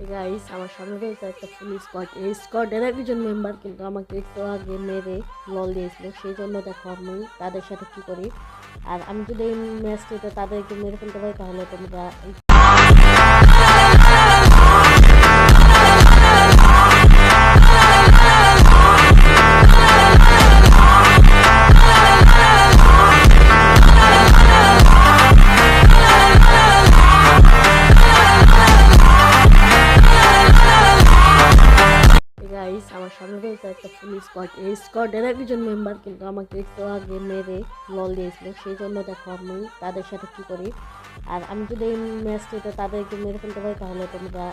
Guys আমার সামনে রয়েছে একটা ফুল স্কোয়াড। এই স্কোয়াডের একজন মেম্বার কিন্তু আমাকে একটু আগে মেরে লল দিয়েছিল, সেই জন্য দেখো আমি তাদের সাথে কি করি। আর আমি যদি এই ম্যাচটিতে তাদেরকে মেরে ফেলতে পারি তাহলে তোমরা গাইস আমার সামনে রয়েছে একটা ফুল স্কোয়াড। এই স্কোয়াডের একজন মেম্বার কিন্তু আমাকে একটু আগে মেরে লল দিয়েছিল, সেই জন্য দেখো আমি তাদের সাথে কি করি। আর আমি যদি এই ম্যাচটিতে তাদেরকে মেরে ফেলতে পারি তাহলে তোমরা